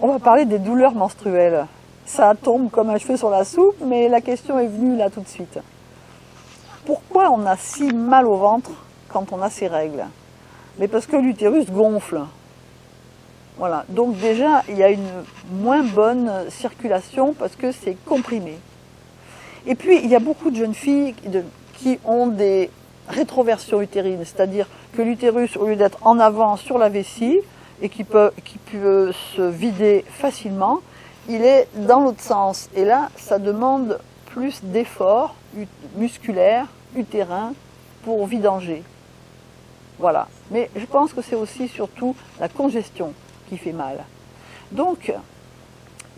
On va parler des douleurs menstruelles. Ça tombe comme un cheveu sur la soupe, mais la question est venue là tout de suite. Pourquoi on a si mal au ventre quand on a ces règles? Mais parce que l'utérus gonfle. Voilà. Donc déjà, il y a une moins bonne circulation parce que c'est comprimé. Et puis, il y a beaucoup de jeunes filles qui ont des rétroversions utérines, c'est-à-dire que l'utérus, au lieu d'être en avant sur la vessie, et qui peut se vider facilement, il est dans l'autre sens. Et là, ça demande plus d'efforts musculaires, utérins, pour vidanger. Voilà. Mais je pense que c'est aussi surtout la congestion qui fait mal. Donc,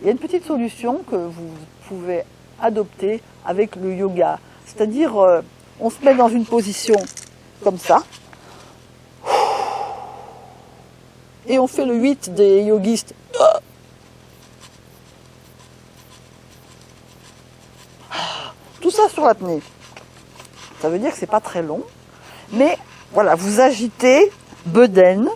il y a une petite solution que vous pouvez adopter avec le yoga. C'est-à-dire, on se met dans une position comme ça, et on fait le 8 des yogistes. Tout ça sur l'apnée. Ça veut dire que c'est pas très long, mais voilà, vous agitez bedaine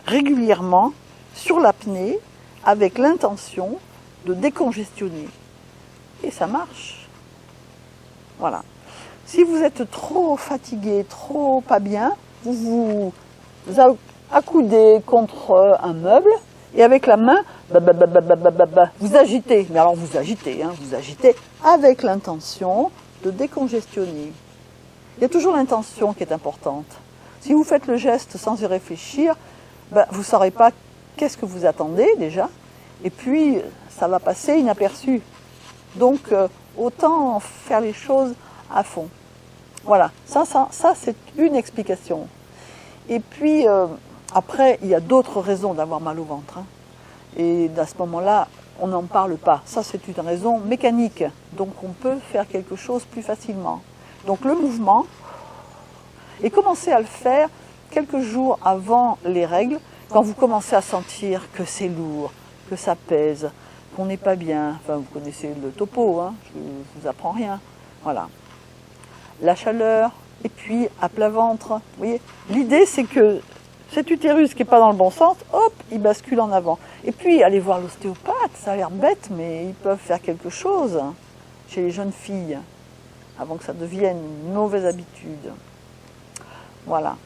régulièrement sur l'apnée avec l'intention de décongestionner. Et ça marche. Voilà. Si vous êtes trop fatigué, trop pas bien, vous accoudez contre un meuble et avec la main, vous agitez. Mais alors vous agitez avec l'intention de décongestionner. Il y a toujours l'intention qui est importante. Si vous faites le geste sans y réfléchir, vous ne saurez pas qu'est-ce que vous attendez déjà, et puis ça va passer inaperçu. Donc autant faire les choses à fond. Voilà, ça c'est une explication. Et puis après, il y a d'autres raisons d'avoir mal au ventre. Et à ce moment-là, on n'en parle pas. Ça, c'est une raison mécanique. Donc on peut faire quelque chose plus facilement. Donc le mouvement, et commencez à le faire quelques jours avant les règles, quand vous commencez à sentir que c'est lourd, que ça pèse, qu'on n'est pas bien. Enfin, vous connaissez le topo, hein, je ne vous apprends rien. Voilà. La chaleur, et puis à plat ventre. Vous voyez, l'idée, c'est que cet utérus qui n'est pas dans le bon sens, hop, il bascule en avant. Et puis, allez voir l'ostéopathe, ça a l'air bête, mais ils peuvent faire quelque chose chez les jeunes filles, avant que ça devienne une mauvaise habitude. Voilà.